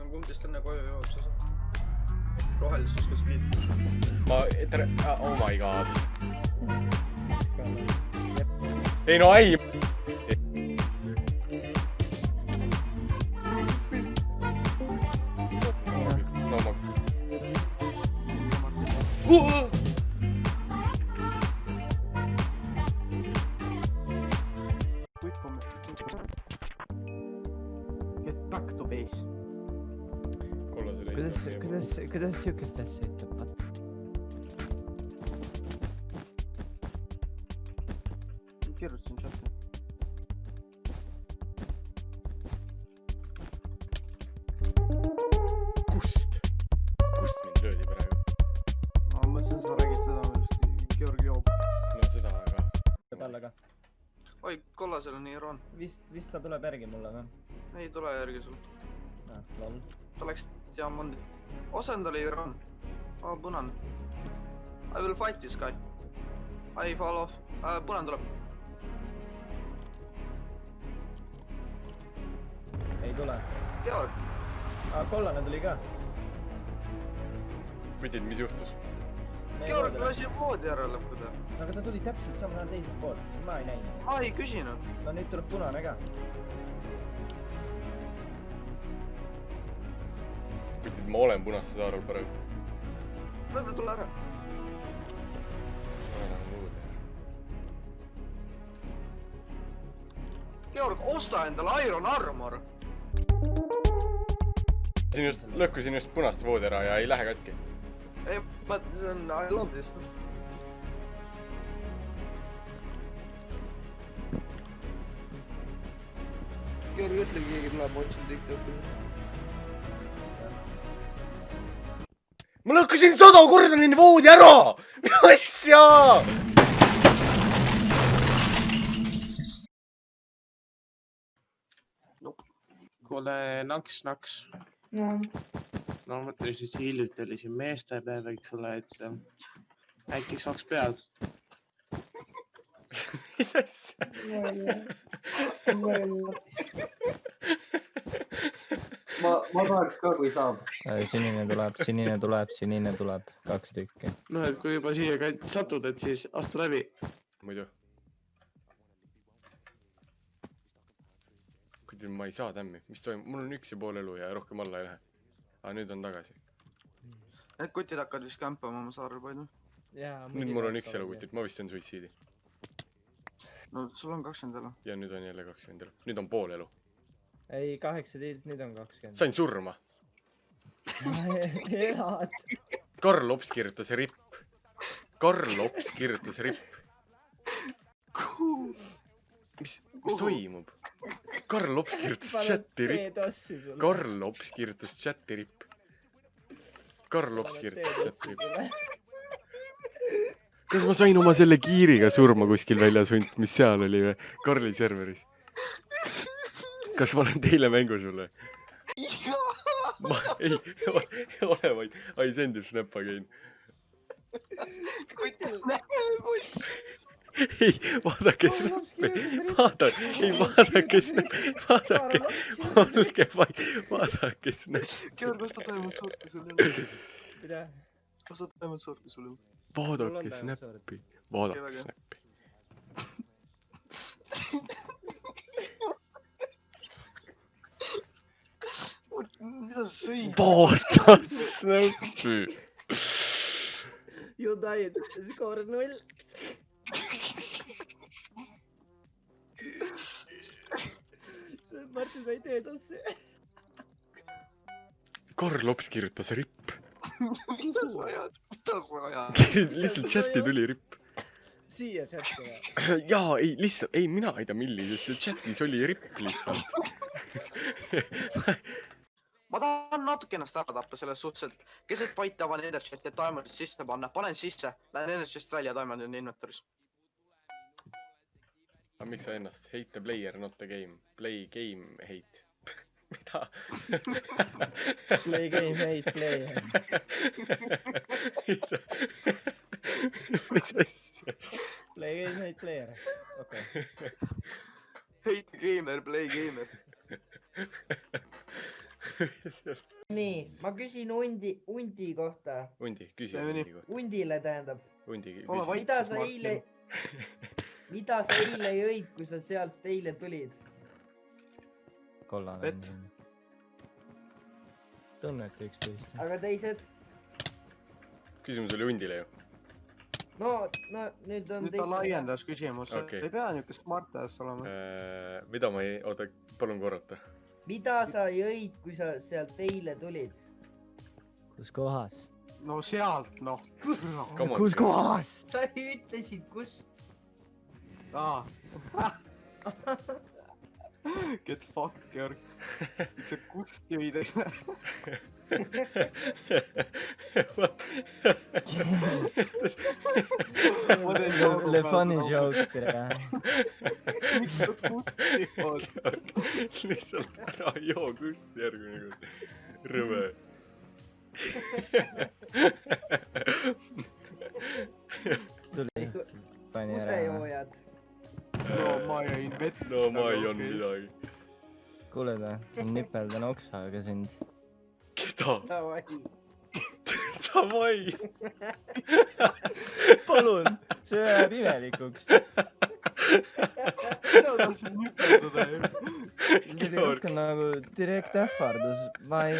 on kumbist enne koju jõuab. Rohelisus ka speed. Oh my god. Ei no ei! No ma... Get back to base. Kuidas siukest asja ütleb? Kirjutasin chati. Kust mind löödi praegu? Ma mõtlesin, sa räägid seda, just Georgi joob. No seda aga... Talle ka. Oi, kollasel on Iran. Vist ta tuleb järgi mulle või? Ei tule järgi sul. Lol. Ta läks Diamondi. Osend oli Iran. Punane. I will fight this guy. I fall off. Punane tuleb. Ei tule. Georg. Kollane tuli ka. Pidid, mis juhtus? Georg lasi voodi ära lõppuda. Aga ta tuli täpselt samal ajal teiselt poolt. Ma ei näinud. Ma ei küsinud. No nüüd tuleb punane ka. Pidid, ma olen punast seda arvel praegu. Võib-olla tule ära. Georg, osta endale Iron Armor. Lõhkusin just punast voodi ära ja ei lähe katki. Ei, see on I love this. Georg, ütle, keegi tuleb otsin TikTok'i. Ma lõhkusin 100 korda nende voodi ära! Mis asja? Kuule, naks. No. No mõtlen siis hiljuti oli siin meestepäev, eks ole, et äkki saaks pead. Mis asja? Ma tahaks ka, kui saab. Sinine tuleb. 2 tükki. No, et kui juba siia satud, et siis astu läbi. Muidu. Kuidagi ma ei saa tämmi. Mis toimub? Mul on 1,5 elu ja rohkem alla ei lähe. Aga nüüd on tagasi. Need kutid hakkad vist kämpama oma saarel painu. Nüüd mul on 1 elu kutid. Ma vist on suitsiidi. No sul on 20 elu. Ja nüüd on jälle 20 elu. Nüüd on pool elu. Ei, 18, nüüd on 20. Sain surma. Elad. Karl Ops kirjutas ripp. Mis toimub? Karl Ops kirjutas chatti ripp. Kas ma sain oma selle kiiriga surma kuskil väljas või mis seal oli või? Karli serveris. Kas ma olen teile mängu sulle? Ma ei ole vaid. I send you snap again. Ei, vaadake snappi. Vaadake snappi. Vaadake snappi. Georg, osta taimud sorki sulle. Mida? Osta taimud sorki sulle. Vaadake snappi. Mida sa sõid? Vaata snappi. You died. Score 0. Martin sai teedosse. Karl Ops kirjutas ripp. Mida sa ajad? Lihtsalt chatti tuli ripp. Siia chatti või? Jaa, ei, lihtsalt, ei, mina ei tea millisest, see chatis oli ripp lihtsalt. Ma tahan natuke ennast ära tappa selles suhtes, et keset fight tavan Enderchest ja Diamondist sisse panna. Panen sisse, lähen Enderchest välja, Diamond on inventoris. Aga miks sa ennast? Hate the player, not the game. Play game, hate. Mida? Play game, hate player. Mis asja? Play game, hate player. Okei. Hate gamer, play gamer. nii , ma küsin hundi kohta . hundi , küsi Teeme nii. hundi kohta . hundile tähendab . hundi , ole küsi . vait mida siis , sa eile Martin ., mida sa eile jõid , kui sa sealt eile tulid ? kollane Vett. . tunnete üksteist . aga teised ? küsimus oli hundile ju . no nüüd on nüüd ta laiendas küsimust , Okei. ei pea niuke smart ass olema . mida ma ei , oota , palun korrata . mida sa jõid , kui sa sealt eile tulid ? kus kohast ? no sealt noh . kus kohast ? sa ütlesid , kust . Get fucked , Georg . sa kust jõid eile ? Le funny joke , tere . miks sa kust jõud ? lihtsalt ära joo kust järgmine kord . rõve . tuli , pani ära . kusejoojad . no ma jäin vett . no ma ei olnud midagi . kuule ta , nipeldan oksaga sind . keda ? davai . Davai . palun , see jääb imelikuks . mina tahtsin nüpeldada ju . see oli rohkem nagu direkt ähvardus . ma ei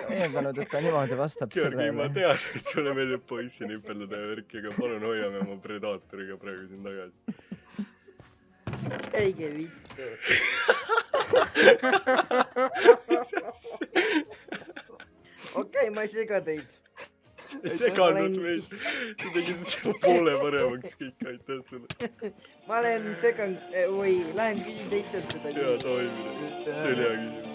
eeldanud , et ta niimoodi vastab Georgi , ma sellele . tean , et sulle meeldib poissi nipeldada ja värki , aga palun hoiame oma predaatoriga praegu siin tagasi . käige vittu . okei , ma ei sega teid . ei seganud meid . sa tegid selle poole paremaks kõik , aitäh sulle . ma lähen küsin teistelt seda . hea toimine . see oli hea küsimus .